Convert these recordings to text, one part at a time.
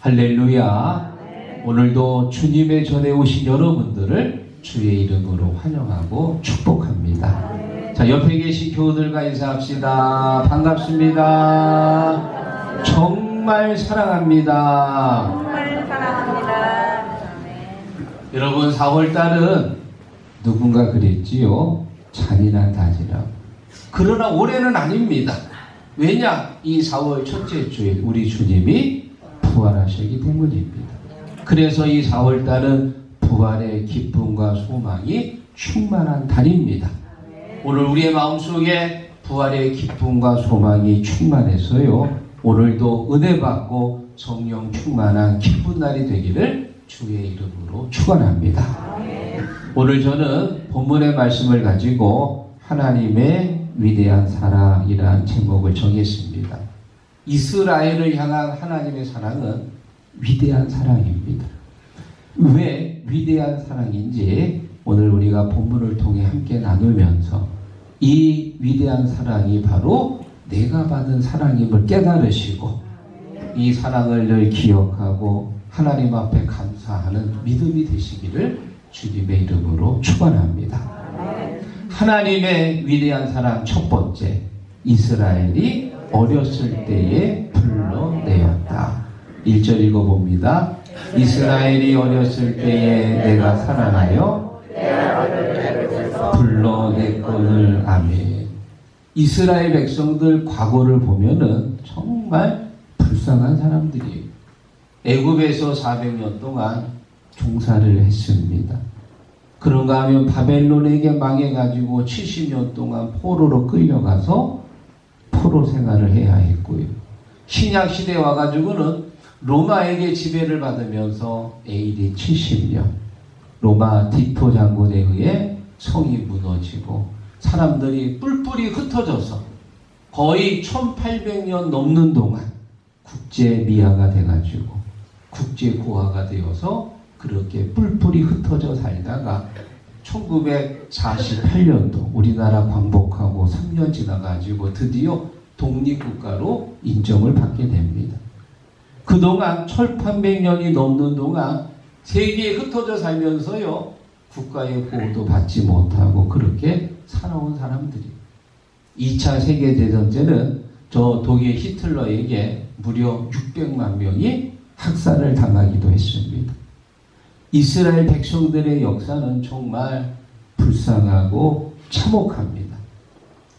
할렐루야. 오늘도 주님의 전에 오신 여러분들을 주의 이름으로 환영하고 축복합니다. 자, 옆에 계신 교우들과 인사합시다. 반갑습니다. 정말 사랑합니다. 정말 사랑합니다. 여러분, 4월달은 누군가 그랬지요. 잔인한 달이라고. 그러나 올해는 아닙니다. 왜냐? 이 4월 첫째 주일 우리 주님이 부활하셨기 때문입니다. 그래서 이 4월달은 부활의 기쁨과 소망이 충만한 달입니다. 오늘 우리의 마음속에 부활의 기쁨과 소망이 충만해서요, 오늘도 은혜 받고 성령 충만한 기쁜 날이 되기를 주의 이름으로 축원합니다. 오늘 저는 본문의 말씀을 가지고 하나님의 위대한 사랑이라는 제목을 정했습니다. 이스라엘을 향한 하나님의 사랑은 위대한 사랑입니다. 왜 위대한 사랑인지 오늘 우리가 본문을 통해 함께 나누면서 이 위대한 사랑이 바로 내가 받은 사랑임을 깨달으시고 이 사랑을 늘 기억하고 하나님 앞에 감사하는 믿음이 되시기를 주님의 이름으로 축원합니다. 하나님의 위대한 사랑 첫 번째, 이스라엘이 어렸을 때에 불러내었다. 1절 읽어봅니다. 이스라엘이 어렸을 때에 내가 살아나여 불러냈거늘. 아멘. 이스라엘 백성들 과거를 보면은 정말 불쌍한 사람들이에요. 애굽에서 400년 동안 종사를 했습니다. 그런가 하면 바벨론에게 망해가지고 70년 동안 포로로 끌려가서 포로 생활을 해야 했고요. 신약시대에 와가지고는 로마에게 지배를 받으면서 AD 70년 로마 디토 장군에 의해 성이 무너지고 사람들이 뿔뿔이 흩어져서 거의 1800년 넘는 동안 국제미아가 돼가지고 국제고아가 되어서 그렇게 뿔뿔이 흩어져 살다가 1948년도 우리나라 광복하고 3년 지나가지고 드디어 독립국가로 인정을 받게 됩니다. 그동안 1800년이 넘는 동안 세계에 흩어져 살면서요, 국가의 보호도 받지 못하고 그렇게 살아온 사람들이 2차 세계대전 때는 저 독일 히틀러에게 무려 600만 명이 학살을 당하기도 했습니다. 이스라엘 백성들의 역사는 정말 불쌍하고 참혹합니다.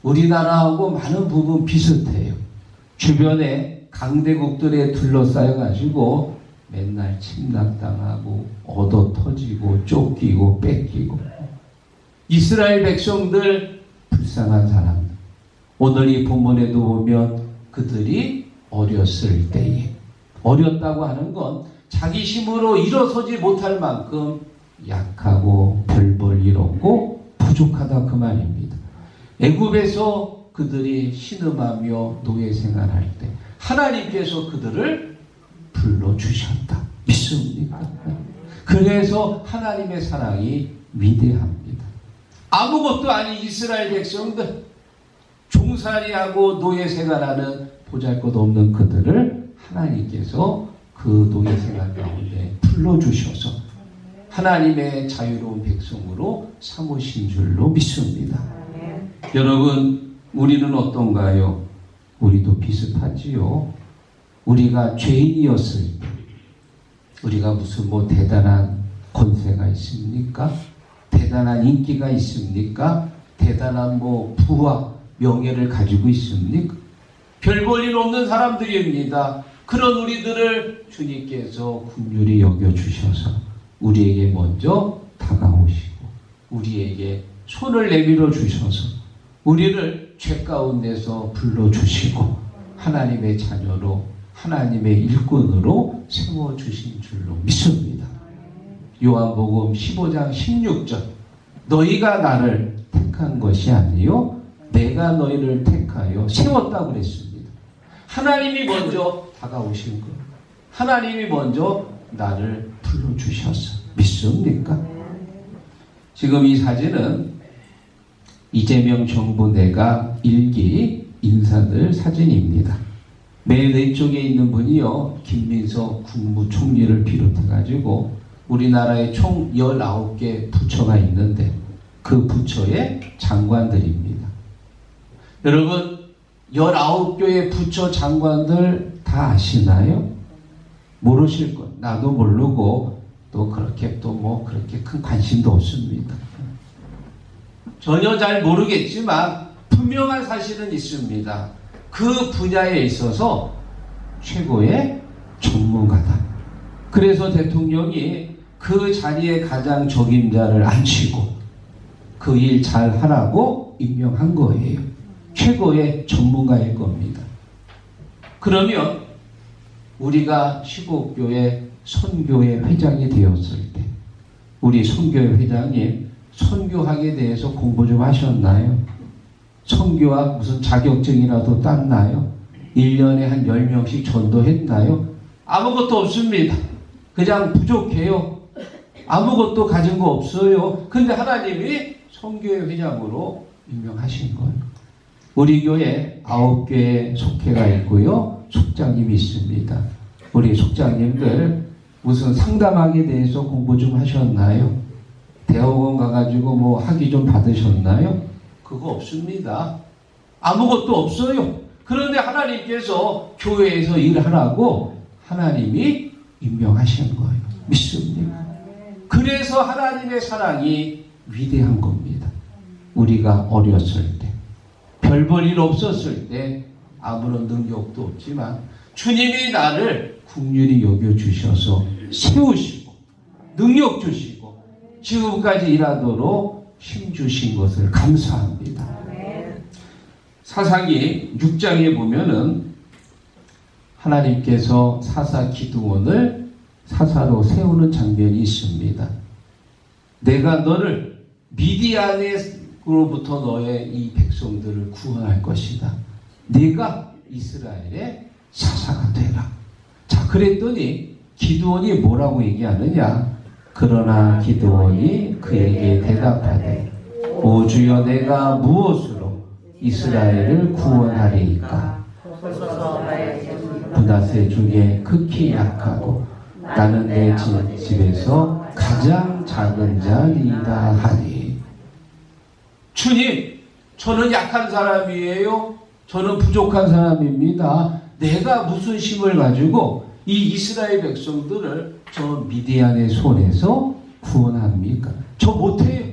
우리나라하고 많은 부분 비슷해요. 주변에 강대국들에 둘러싸여가지고 맨날 침략당하고 얻어터지고 쫓기고 뺏기고. 이스라엘 백성들 불쌍한 사람들. 오늘 이 본문에도 보면 그들이 어렸을 때에, 어렸다고 하는 건 자기 힘으로 일어서지 못할 만큼 약하고 별 볼 일 없고 부족하다 그 말입니다. 애굽에서 그들이 신음하며 노예 생활할 때 하나님께서 그들을 불러주셨다. 믿습니까? 그래서 하나님의 사랑이 위대합니다. 아무것도 아닌 이스라엘 백성들, 종살이하고 노예 생활하는 보잘것없는 그들을 하나님께서 그 노예 생활 가운데 불러주셔서 하나님의 자유로운 백성으로 삼으신 줄로 믿습니다. 여러분, 우리는 어떤가요? 우리도 비슷하지요. 우리가 죄인이었을 때 우리가 무슨 대단한 권세가 있습니까? 대단한 인기가 있습니까? 대단한 부와 명예를 가지고 있습니까? 별 볼 일 없는 사람들입니다. 그런 우리들을 주님께서 긍휼히 여겨주셔서 우리에게 먼저 다가오시고 우리에게 손을 내밀어 주셔서 우리를 죄 가운데서 불러주시고 하나님의 자녀로 하나님의 일꾼으로 세워주신 줄로 믿습니다. 요한복음 15장 16절 너희가 나를 택한 것이 아니요 내가 너희를 택하여 세웠다고 그랬습니다. 하나님이 먼저 다가오신 것, 하나님이 먼저 나를 불러주셨어. 믿습니까? 지금 이 사진은 이재명 정부 내각 1기 인사들 사진입니다. 맨 왼쪽에 있는 분이요, 김민석 국무총리를 비롯해가지고 우리나라에 총 19개 부처가 있는데 그 부처의 장관들입니다. 여러분, 19개의 부처 장관들 다 아시나요? 모르실 것. 나도 모르고 또 그렇게 또 뭐 그렇게 큰 관심도 없습니다. 전혀 잘 모르겠지만 분명한 사실은 있습니다. 그 분야에 있어서 최고의 전문가다. 그래서 대통령이 그 자리에 가장 적임자를 앉히고 그 일 잘 하라고 임명한 거예요. 최고의 전문가일 겁니다. 그러면 우리가 시국교회 선교회 회장이 되었을 때 우리 선교회 회장님 선교학에 대해서 공부 좀 하셨나요? 선교학 무슨 자격증이라도 땄나요? 1년에 한 10명씩 전도했나요? 아무것도 없습니다. 그냥 부족해요. 아무것도 가진 거 없어요. 근데 하나님이 선교회 회장으로 임명하신 거예요. 우리 교회 9개의 속회가 있고요. 속장님이 있습니다. 우리 속장님들 무슨 상담학에 대해서 공부 좀 하셨나요? 대학원 가가지고 뭐 학위 좀 받으셨나요? 그거 없습니다. 아무것도 없어요. 그런데 하나님께서 교회에서 일하라고 하나님이 임명하신 거예요. 믿습니까? 그래서 하나님의 사랑이 위대한 겁니다. 우리가 어렸을 때, 별 볼 일 없었을 때 아무런 능력도 없지만 주님이 나를 긍휼히 여겨주셔서 세우시고 능력 주시고 지금까지 일하도록 힘 주신 것을 감사합니다. 사사기 6장에 보면은 하나님께서 사사 기드온을 사사로 세우는 장면이 있습니다. 내가 너를 미디안으로부터 너의 이 백성들을 구원할 것이다. 네가 이스라엘의 사사가 되라. 자, 그랬더니 기드온이 뭐라고 얘기하느냐? 그러나 기드온이 그에게 대답하되 오 주여 내가 무엇으로 이스라엘을 구원하리이까? 므낫세 중에 극히 약하고 나는 내 집에서 가장 작은 자이다 하니. 주님, 저는 약한 사람이에요. 저는 부족한 사람입니다. 내가 무슨 힘을 가지고 이 이스라엘 백성들을 저 미디안의 손에서 구원합니까? 저 못해요.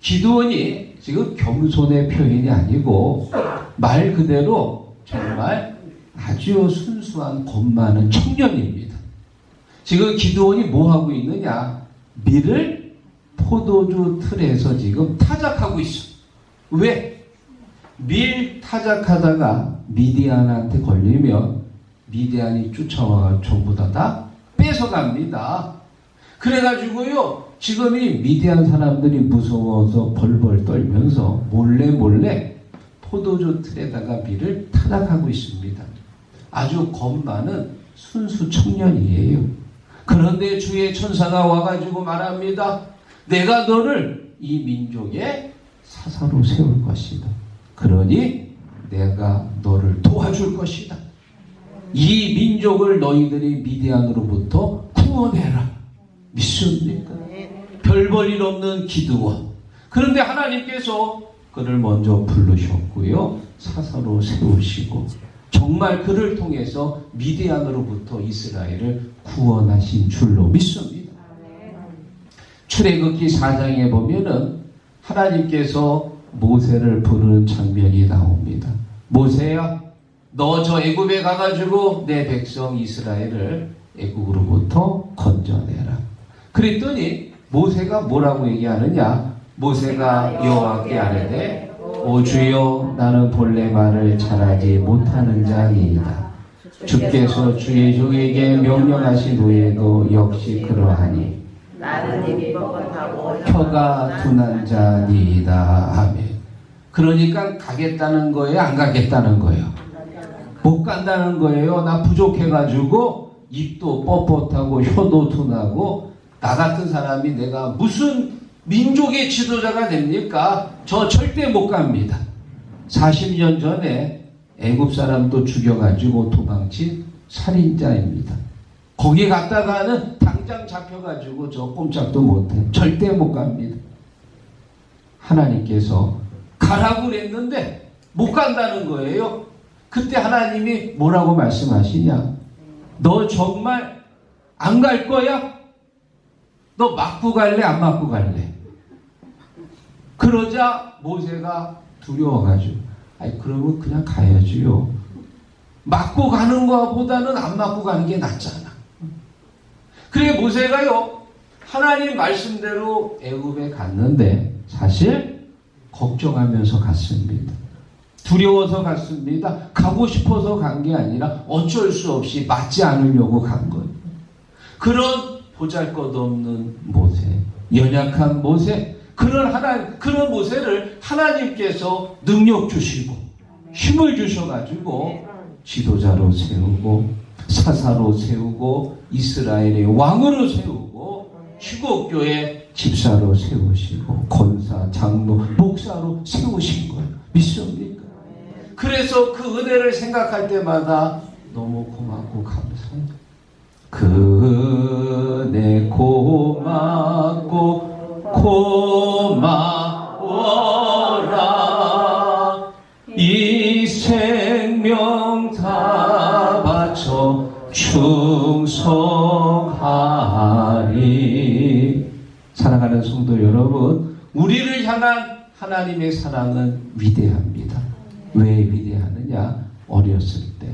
기드온이 지금 겸손의 표현이 아니고 말 그대로 정말 아주 순수한 겁 많은 청년입니다. 지금 기드온이 뭐 하고 있느냐? 밀을 포도주 틀에서 지금 타작하고 있어. 왜? 밀 타작하다가 미디안한테 걸리면 미디안이 쫓아와 전부 다 뺏어갑니다. 그래가지고요, 지금 이 미디안 사람들이 무서워서 벌벌 떨면서 몰래 포도주 틀에다가 밀을 타작하고 있습니다. 아주 겁 많은 순수 청년이에요. 그런데 주의 천사가 와가지고 말합니다. 내가 너를 이 민족의 사사로 세울 것이다. 그러니 내가 너를 도와줄 것이다. 이 민족을 너희들이 미디안으로부터 구원해라. 믿습니까? 별 볼 일 없는 기드온. 그런데 하나님께서 그를 먼저 부르셨고요. 사사로 세우시고 정말 그를 통해서 미디안으로부터 이스라엘을 구원하신 줄로 믿습니다. 출애굽기 4장에 보면은 하나님께서 모세를 부르는 장면이 나옵니다. 모세야, 너 저 애굽에 가가지고 내 백성 이스라엘을 애굽으로부터 건져내라. 그랬더니 모세가 뭐라고 얘기하느냐? 모세가 여호와께 아뢰되 오 주여 나는 본래 말을 잘하지 못하는 자이다. 주께서 주의 종에게 명령하신 후에도 역시 그러하니 나는 입이 뻣뻣하고 혀가 둔한 자니이다. 아멘. 그러니까 가겠다는 거예요? 안 가겠다는 거예요? 못 간다는 거예요. 나 부족해가지고 입도 뻣뻣하고 혀도 둔하고 나 같은 사람이 내가 무슨 민족의 지도자가 됩니까? 저 절대 못 갑니다. 40년 전에 애굽 사람도 죽여가지고 도망친 살인자입니다. 거기 갔다가는 당장 잡혀가지고 저 꼼짝도 못해. 절대 못 갑니다. 하나님께서 가라고 그랬는데 못 간다는 거예요. 그때 하나님이 뭐라고 말씀하시냐? 너 정말 안 갈 거야? 너 맞고 갈래? 안 맞고 갈래? 그러자 모세가 두려워가지고 아니 그러면 그냥 가야지요. 맞고 가는 것보다는 안 맞고 가는 게 낫잖아. 그래 모세가요 하나님 말씀대로 애굽에 갔는데 사실 걱정하면서 갔습니다. 두려워서 갔습니다. 가고 싶어서 간 게 아니라 어쩔 수 없이 맞지 않으려고 간 거예요. 그런 보잘것없는 모세, 연약한 모세, 그런 모세를 하나님께서 능력 주시고 힘을 주셔가지고 지도자로 세우고 사사로 세우고 이스라엘의 왕으로 세우고 휴곡교회 집사로 세우시고 권사, 장로, 목사로 세우신 거예요. 믿습니까? 그래서 그 은혜를 생각할 때마다 너무 고맙고 감사해요. 그 은혜 고맙고 고마워라. 이 생명 다 바쳐 충성하리. 사랑하는 성도 여러분, 우리를 향한 하나님의 사랑은 위대합니다. 왜 위대하느냐? 어렸을 때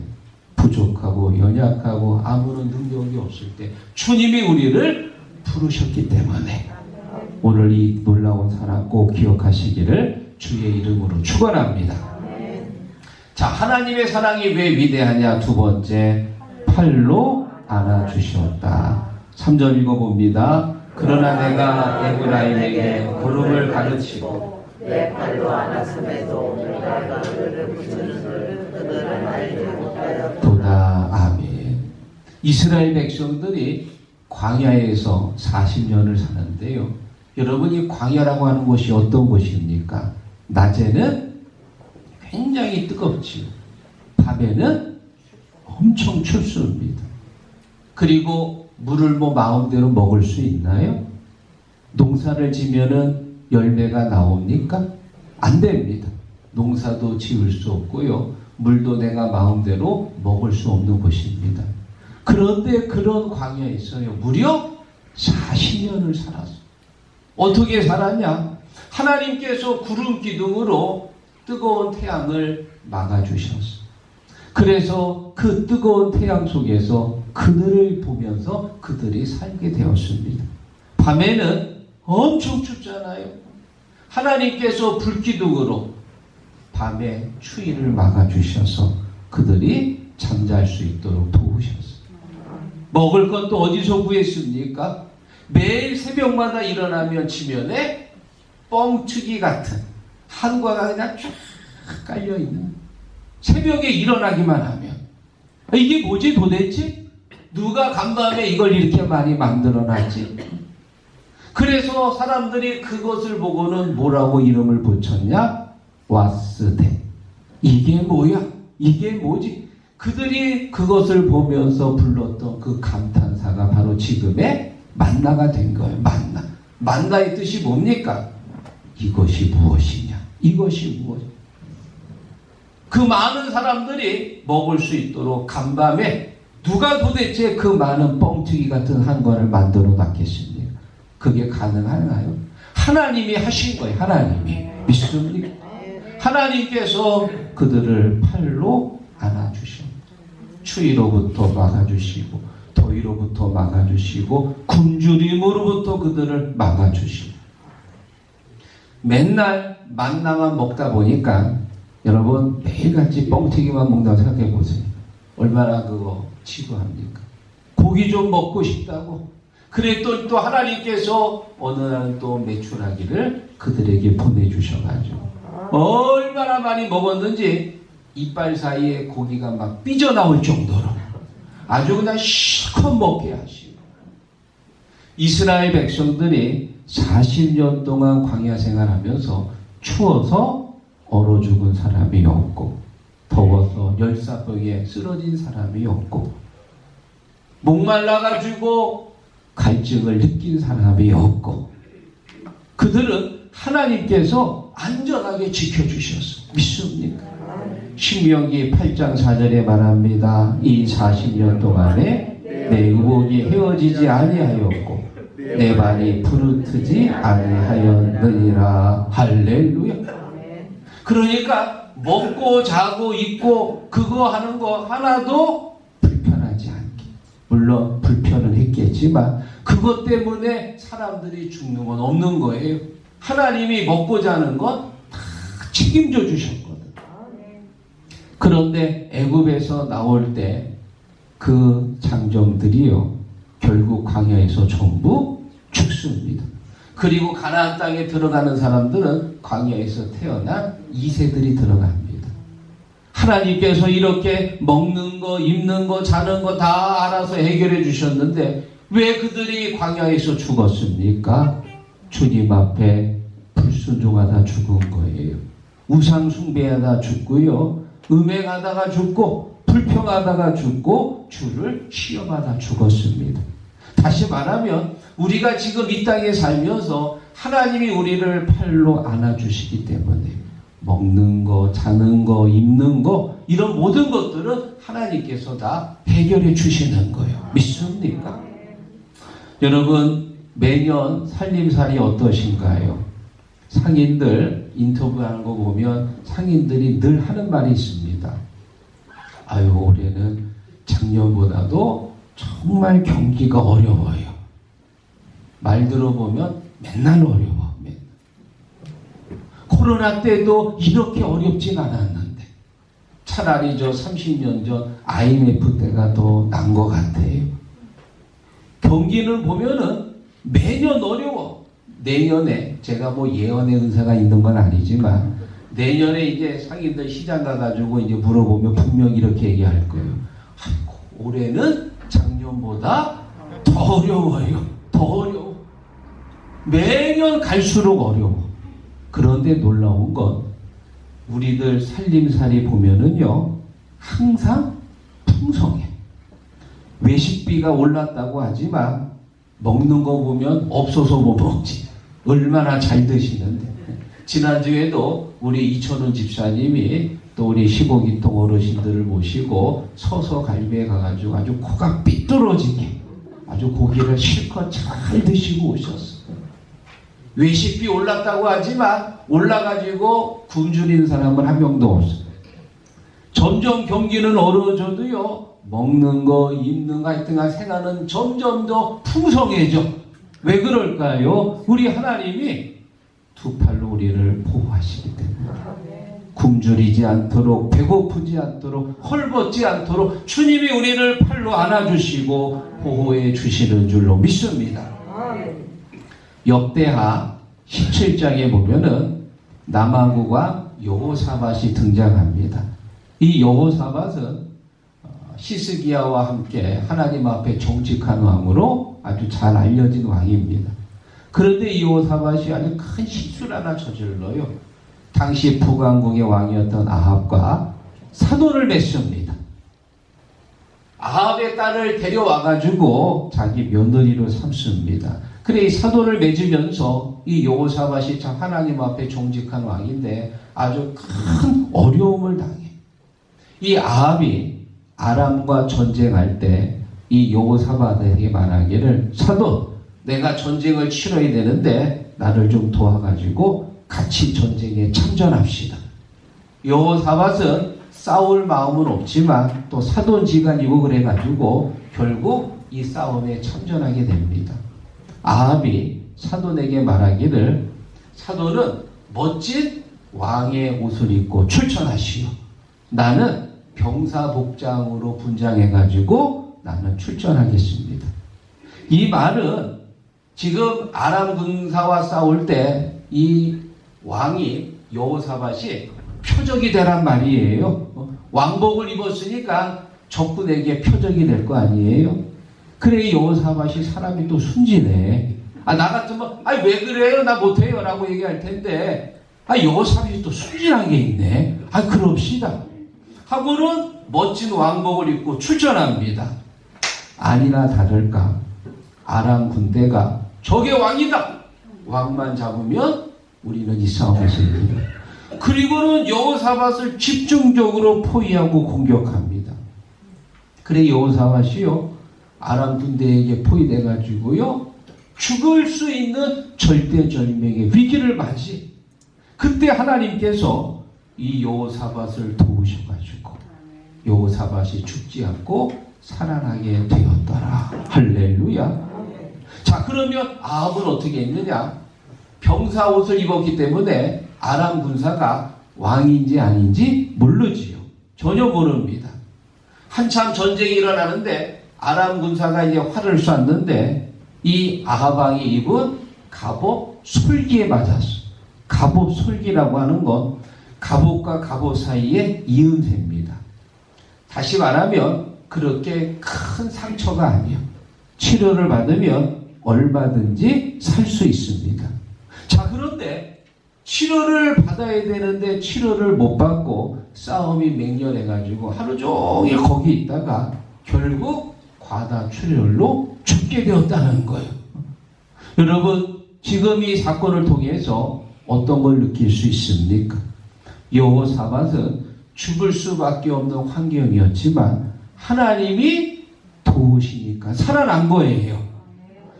부족하고 연약하고 아무런 능력이 없을 때 주님이 우리를 부르셨기 때문에 오늘 이 놀라운 사랑 꼭 기억하시기를 주의 이름으로 축원합니다. 자, 하나님의 사랑이 왜 위대하냐? 두 번째, 팔로 안아주셨다. 3절 읽어봅니다. 그러나 내가 에브라임에게 구름을 가르치고 내 팔로 안았음에도 오늘날 그들을 붙이는 그들은 알지 못하였다. 도다. 아멘. 이스라엘 백성들이 광야에서 40년을 사는데요. 여러분, 이 광야라고 하는 곳이 어떤 곳입니까? 낮에는 굉장히 뜨겁지요. 밤에는 엄청 춥습니다. 그리고 물을 뭐 마음대로 먹을 수 있나요? 농사를 지면은 열매가 나옵니까? 안 됩니다. 농사도 지을 수 없고요. 물도 내가 마음대로 먹을 수 없는 곳입니다. 그런데 그런 광야에서요. 무려 40년을 살았어요. 어떻게 살았냐? 하나님께서 구름 기둥으로 뜨거운 태양을 막아주셨어요. 그래서 그 뜨거운 태양 속에서 그들을 보면서 그들이 살게 되었습니다. 밤에는 엄청 춥잖아요. 하나님께서 불기둥으로 밤에 추위를 막아주셔서 그들이 잠잘 수 있도록 도우셨어요. 먹을 건 또 어디서 구했습니까? 매일 새벽마다 일어나면 지면에 뻥튀기 같은 한과가 그냥 쫙 깔려있는, 새벽에 일어나기만 하면 이게 뭐지 도대체? 누가 간밤에 이걸 이렇게 많이 만들어놨지? 그래서 사람들이 그것을 보고는 뭐라고 이름을 붙였냐? 와스데. 이게 뭐야? 이게 뭐지? 그들이 그것을 보면서 불렀던 그 감탄사가 바로 지금의 만나가 된 거예요. 만나. 만나의 뜻이 뭡니까? 이것이 무엇이냐? 이것이 무엇이냐? 그 많은 사람들이 먹을 수 있도록 간밤에 누가 도대체 그 많은 뻥튀기 같은 한과를 만들어 놨겠습니까? 그게 가능하나요? 하나님이 하신 거예요. 하나님이. 믿습니까? 하나님께서 그들을 팔로 안아주십니다. 추위로부터 막아주시고 더위로부터 막아주시고 굶주림으로부터 그들을 막아주시고, 맨날 만나만 먹다 보니까 여러분 매일같이 뻥튀기만 먹는다고 생각해 보세요. 얼마나 그거 치부합니까? 고기 좀 먹고 싶다고. 그래 또 하나님께서 어느 날 또 메추라기를 그들에게 보내주셔가지고 얼마나 많이 먹었는지 이빨 사이에 고기가 막 삐져나올 정도로 아주 그냥 실컷 먹게 하시고, 이스라엘 백성들이 40년 동안 광야 생활하면서 추워서 얼어 죽은 사람이 없고 더워서 열사병에 쓰러진 사람이 없고, 목말라가지고 갈증을 느낀 사람이 없고, 그들은 하나님께서 안전하게 지켜주셨어. 믿습니까? 신명기 8장 4절에 말합니다. 이 40년 동안에 내 의복이 헤어지지 아니하였고 내 발이 부르트지 아니하였느니라. 할렐루야. 그러니까 먹고 자고 입고 그거 하는 거 하나도 불편하지 않게, 물론 불편은 했겠지만 그것 때문에 사람들이 죽는 건 없는 거예요. 하나님이 먹고 자는 건 다 책임져 주셨거든. 그런데 애굽에서 나올 때 그 장정들이요, 결국 광야에서 전부 죽습니다. 그리고 가나안 땅에 들어가는 사람들은 광야에서 태어난 2세들이 들어갑니다. 하나님께서 이렇게 먹는 거, 입는 거, 자는 거 다 알아서 해결해 주셨는데 왜 그들이 광야에서 죽었습니까? 주님 앞에 불순종하다 죽은 거예요. 우상 숭배하다 죽고요, 음행하다가 죽고, 불평하다가 죽고, 주를 시험하다 죽었습니다. 다시 말하면 우리가 지금 이 땅에 살면서 하나님이 우리를 팔로 안아주시기 때문에 먹는 거, 자는 거, 입는 거, 이런 모든 것들은 하나님께서 다 해결해 주시는 거예요. 믿습니까? 여러분, 매년 살림살이 어떠신가요? 상인들 인터뷰하는 거 보면 상인들이 늘 하는 말이 있습니다. 아유, 올해는 작년보다도 정말 경기가 어려워요. 말 들어보면 맨날 어려워. 맨날. 코로나 때도 이렇게 어렵진 않았는데 차라리 저 30년 전 IMF 때가 더 난 것 같아요. 경기는 보면은 매년 어려워. 내년에 제가 뭐 예언의 은사가 있는 건 아니지만 내년에 이제 상인들 시장 가가지고 이제 물어보면 분명히 이렇게 얘기할 거예요. 아이고, 올해는 작년보다 더 어려워요. 더 어려워. 매년 갈수록 어려워. 그런데 놀라운 건 우리들 살림살이 보면은요, 항상 풍성해. 외식비가 올랐다고 하지만 먹는 거 보면 없어서 못 먹지. 얼마나 잘 드시는데. 지난주에도 우리 이천훈 집사님이 또 우리 15기통 어르신들을 모시고 서서 갈비에 가가지고 아주 코가 삐뚤어지게 아주 고기를 실컷 잘 드시고 오셨어. 외식비 올랐다고 하지만 올라가지고 굶주린 사람은 한 명도 없어. 점점 경기는 어려워져도요, 먹는 거, 입는 거, 하여튼간 생활은 점점 더 풍성해져. 왜 그럴까요? 우리 하나님이 두 팔로 우리를 보호하시기 때문에. 굶주리지 않도록, 배고프지 않도록, 헐벗지 않도록 주님이 우리를 팔로 안아주시고 보호해 주시는 줄로 믿습니다. 역대하 17장에 보면은 남아구가 여호사밧이 등장합니다. 이 여호사밧은 시스기야와 함께 하나님 앞에 정직한 왕으로 아주 잘 알려진 왕입니다. 그런데 이 여호사밧이 아주 큰 실수를 하나 저질러요. 당시 북왕국의 왕이었던 아합과 사돈을 맺습니다. 아합의 딸을 데려와가지고 자기 며느리로 삼습니다. 그래, 이 사돈을 맺으면서 이 여호사밧이 참 하나님 앞에 정직한 왕인데 아주 큰 어려움을 당해. 이 아합이 아람과 전쟁할 때 이 여호사밧에게 말하기를, 사돈, 내가 전쟁을 치러야 되는데 나를 좀 도와가지고 같이 전쟁에 참전합시다. 여호사밧은 싸울 마음은 없지만 또 사돈지간이고 그래가지고 결국 이 싸움에 참전하게 됩니다. 아합이 사돈에게 말하기를, 사돈은 멋진 왕의 옷을 입고 출전하시오. 나는 병사복장으로 분장해가지고 나는 출전하겠습니다. 이 말은 지금 아람 군사와 싸울 때 이 왕이 여호사밧이 표적이 되란 말이에요. 왕복을 입었으니까 적군에게 표적이 될 거 아니에요. 그래, 여호사밧이 사람이 또 순진해. 나 같으면 왜 그래요? 나 못해요 라고 얘기할 텐데 여호사밧이 또 순진한 게 있네. 그럽시다. 하고는 멋진 왕복을 입고 출전합니다. 아니나 다를까 아람 군대가 적의 왕이다. 왕만 잡으면 우리는 이 싸움에서 이긴다. 그리고는 여호사밧을 집중적으로 포위하고 공격합니다. 그래 여호사밧이요 아람 군대에게 포위돼 가지고요 죽을 수 있는 절대절명의 위기를 맞이. 그때 하나님께서 이 여호사밧을 도우셔가지고 여호사밧이 죽지 않고 살아나게 되었더라. 할렐루야. 자, 그러면 아합은 어떻게 했느냐? 병사 옷을 입었기 때문에 아람 군사가 왕인지 아닌지 모르지요. 전혀 모릅니다. 한참 전쟁이 일어나는데 아람 군사가 이제 활을 쐈는데 이 아합 왕이 입은 갑옷 솔기에 맞았어. 갑옷 솔기라고 하는 건 갑옷과 갑옷 사이의 이음새입니다. 다시 말하면 그렇게 큰 상처가 아니에요. 치료를 받으면 얼마든지 살 수 있습니다. 자, 그런데 치료를 받아야 되는데 치료를 못 받고 싸움이 맹렬해가지고 하루 종일 거기 있다가 결국 과다출혈로 죽게 되었다는 거예요. 여러분, 지금 이 사건을 통해서 어떤 걸 느낄 수 있습니까? 여호사밧은 죽을 수밖에 없는 환경이었지만 하나님이 도우시니까 살아난 거예요.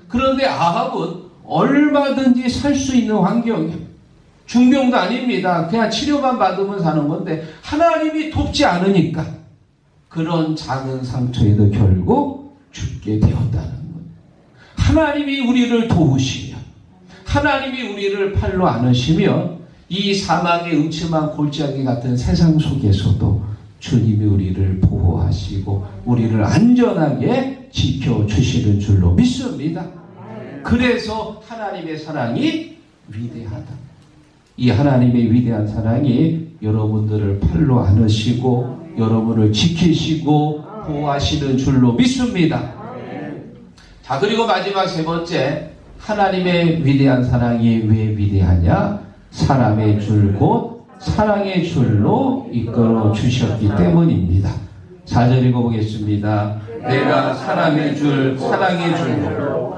그런데 아합은 얼마든지 살 수 있는 환경이에요. 중병도 아닙니다. 그냥 치료만 받으면 사는 건데 하나님이 돕지 않으니까 그런 작은 상처에도 결국 죽게 되었다는 거예요. 하나님이 우리를 도우시면, 하나님이 우리를 팔로 안으시면 이 사망의 음침한 골짜기 같은 세상 속에서도 주님이 우리를 보호하시고 우리를 안전하게 지켜주시는 줄로 믿습니다. 그래서 하나님의 사랑이 위대하다. 이 하나님의 위대한 사랑이 여러분들을 팔로 안으시고 여러분을 지키시고 보호하시는 줄로 믿습니다. 자, 그리고 마지막 세 번째, 하나님의 위대한 사랑이 왜 위대하냐? 사람의 줄 곧 사랑의 줄로 이끌어 주셨기 때문입니다. 4절 읽어보겠습니다. 내가 사람의 줄, 사랑의 줄로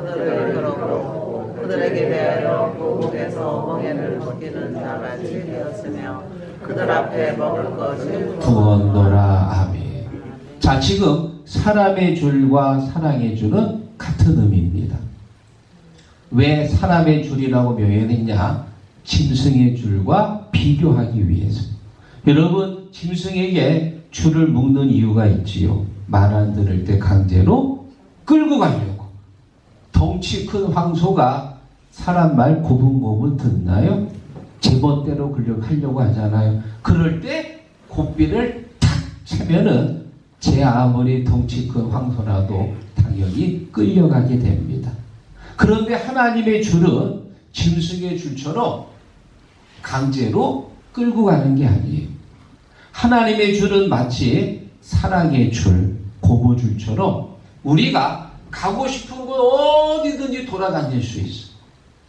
그들에게 대하여 고국에서 멍에를 벗기는 자같이 되었으며 그들 앞에 먹을 것을 두었노라. 아멘. 자, 지금 사람의 줄과 사랑의 줄은 같은 의미입니다. 왜 사람의 줄이라고 명현했냐? 짐승의 줄과 비교하기 위해서. 여러분, 짐승에게 줄을 묶는 이유가 있지요. 말 안 들을 때 강제로 끌고 가려고. 덩치 큰 황소가 사람 말 고분고분 듣나요? 제멋대로 하려고 하잖아요. 그럴 때 고삐를 탁 차면은 제 아무리 덩치 큰 황소라도 당연히 끌려가게 됩니다. 그런데 하나님의 줄은 짐승의 줄처럼 강제로 끌고 가는 게 아니에요. 하나님의 줄은 마치 사랑의 줄, 고무줄처럼 우리가 가고 싶은 곳 어디든지 돌아다닐 수 있어.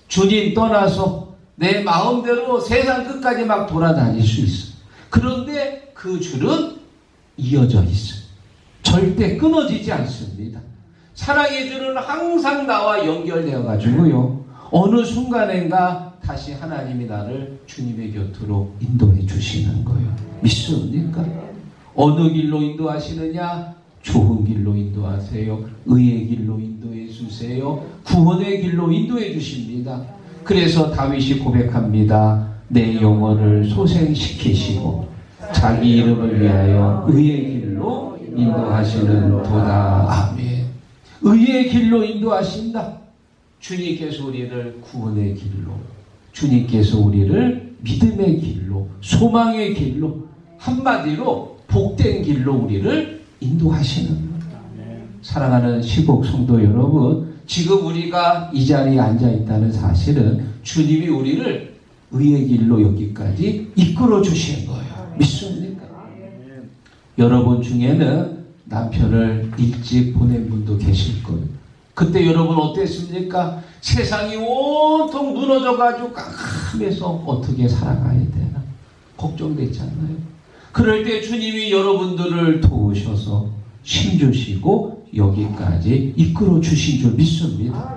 주님 떠나서 내 마음대로 세상 끝까지 막 돌아다닐 수 있어. 그런데 그 줄은 이어져 있어. 절대 끊어지지 않습니다. 사랑의 줄은 항상 나와 연결되어 가지고요. 어느 순간인가 다시 하나님이 나를 주님의 곁으로 인도해 주시는 거예요. 믿습니까? 어느 길로 인도하시느냐? 좋은 길로 인도하세요. 의의 길로 인도해 주세요. 구원의 길로 인도해 주십니다. 그래서 다윗이 고백합니다. 내 영혼을 소생시키시고 자기 이름을 위하여 의의 길로 인도하시는 도다. 아멘. 의의 길로 인도하신다. 주님께서 우리를 구원의 길로, 주님께서 우리를 믿음의 길로, 소망의 길로, 한마디로 복된 길로 우리를 인도하시는 겁니다. 사랑하는 시국 성도 여러분, 지금 우리가 이 자리에 앉아 있다는 사실은 주님이 우리를 의의 길로 여기까지 이끌어 주신 거예요. 믿습니까? 여러분 중에는 남편을 일찍 보낸 분도 계실 거예요. 그때 여러분 어땠습니까? 세상이 온통 무너져가지고 깜깜해서 어떻게 살아가야 되나 걱정됐잖아요. 그럴 때 주님이 여러분들을 도우셔서 힘주시고 여기까지 이끌어 주신 줄 믿습니다.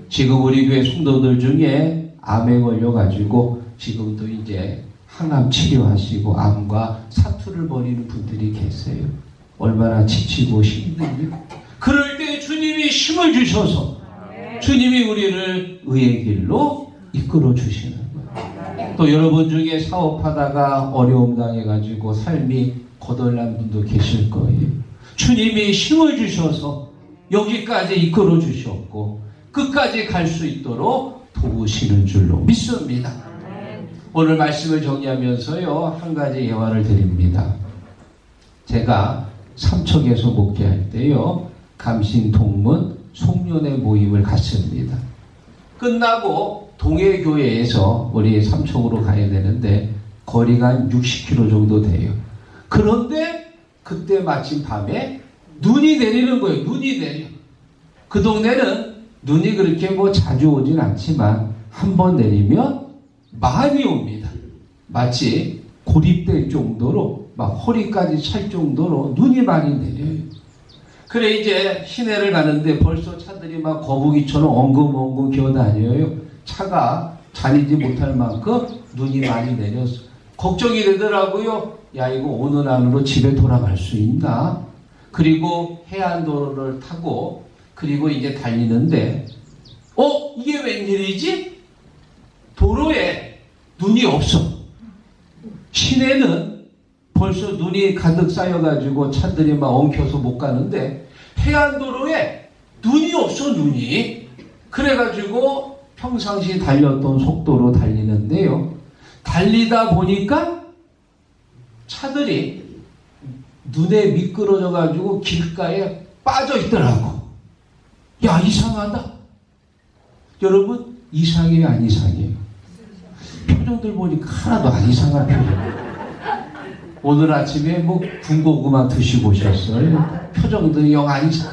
지금 우리 교회 성도들 중에 암에 걸려가지고 지금도 이제 항암 치료하시고 암과 사투를 벌이는 분들이 계세요. 얼마나 지치고 힘든지. 그럴 때 주님이 힘을 주셔서 주님이 우리를 의의 길로 이끌어 주시는 거예요. 또 여러분 중에 사업하다가 어려움 당해가지고 삶이 거덜난 분도 계실 거예요. 주님이 힘을 주셔서 여기까지 이끌어 주셨고 끝까지 갈 수 있도록 도우시는 줄로 믿습니다. 오늘 말씀을 정리하면서요, 한 가지 예화를 드립니다. 제가 삼척에서 목회할 때요, 감신동문 송년회 모임을 갔습니다. 끝나고 동해교회에서 우리 삼척으로 가야 되는데 거리가 한 60km 정도 돼요. 그런데 그때 마침 밤에 눈이 내리는 거예요. 눈이 내려. 그 동네는 눈이 그렇게 뭐 자주 오진 않지만 한 번 내리면 많이 옵니다. 마치 고립될 정도로 막 허리까지 찰 정도로 눈이 많이 내려요. 그래 이제 시내를 가는데 벌써 차들이 막 거북이처럼 엉금엉금 기어다녀요. 차가 다니지 못할 만큼 눈이 많이 내려서 걱정이 되더라고요. 야, 이거 오늘 안으로 집에 돌아갈 수 있나? 그리고 해안도로를 타고 그리고 이제 달리는데 이게 웬일이지? 도로에 눈이 없어. 시내는 벌써 눈이 가득 쌓여가지고 차들이 막 엉켜서 못 가는데 해안도로에 눈이 없어, 눈이. 그래가지고 평상시 달렸던 속도로 달리는데요. 달리다 보니까 차들이 눈에 미끄러져가지고 길가에 빠져 있더라고. 야, 이상하다. 여러분, 이상해요, 안 이상해요? 표정들 보니까 하나도 안 이상한 표정. 오늘 아침에 뭐 군고구마 드시고 오셨어요? 표정들이 영 안 이상.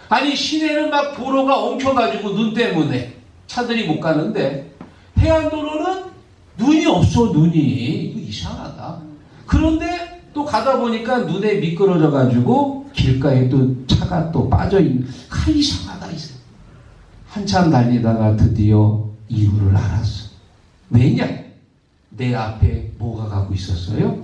아니, 시내는 막 도로가 엉켜가지고 눈 때문에 차들이 못 가는데 해안도로는 눈이 없어, 눈이. 이거 이상하다. 그런데 또 가다 보니까 눈에 미끄러져가지고 길가에 또 차가 또 빠져있는. 이상하다. 한참 달리다가 드디어 이유를 알았어. 왜냐? 내 앞에 뭐가 가고 있었어요?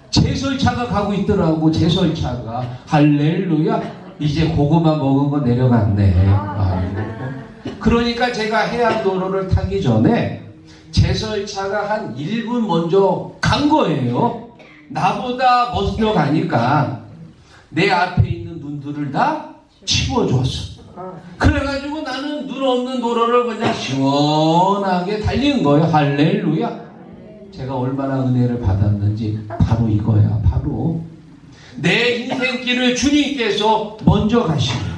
제설차가 가고 있더라고. 제설차가. 할렐루야. 이제 고구마 먹은 거 내려갔네. 아이고. 그러니까 제가 해안도로를 타기 전에 제설차가 한 1분 먼저 간 거예요. 나보다 먼저 가니까 내 앞에 있는 눈들을 다 치워줬어. 그래가지고 나는 눈 없는 도로를 그냥 시원하게 달리는 거예요. 할렐루야. 제가 얼마나 은혜를 받았는지 바로 이거야. 바로 내 인생길을 주님께서 먼저 가시면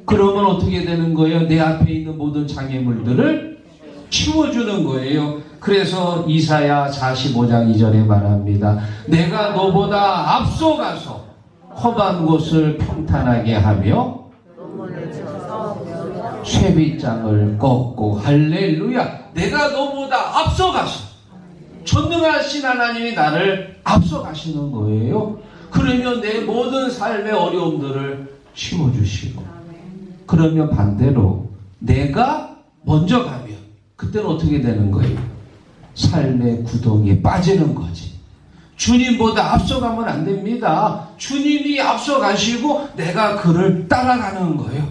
그러면 어떻게 되는 거예요? 내 앞에 있는 모든 장애물들을 치워주는 거예요. 그래서 이사야 45장 2절에 말합니다. 내가 너보다 앞서가서 험한 곳을 평탄하게 하며 쇠빗장을 꺾고. 할렐루야. 내가 너보다 앞서가서 전능하신 하나님이 나를 앞서가시는 거예요. 그러면 내 모든 삶의 어려움들을 치워주시고, 그러면 반대로 내가 먼저 가면 그때는 어떻게 되는 거예요? 삶의 구덩이에 빠지는 거지. 주님보다 앞서가면 안 됩니다. 주님이 앞서가시고 내가 그를 따라가는 거예요.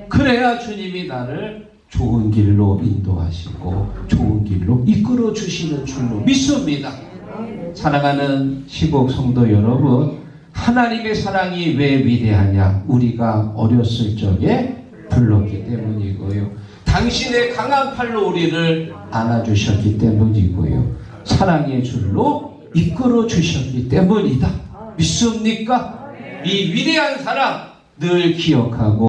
그래야 주님이 나를 좋은 길로 인도하시고 좋은 길로 이끌어 주시는 줄로 믿습니다. 사랑하는 시국 성도 여러분, 하나님의 사랑이 왜 위대하냐? 우리가 어렸을 적에 불렀기 때문이고요. 당신의 강한 팔로 우리를 안아주셨기 때문이고요. 사랑의 줄로 이끌어 주셨기 때문이다. 믿습니까? 이 위대한 사랑 늘 기억하고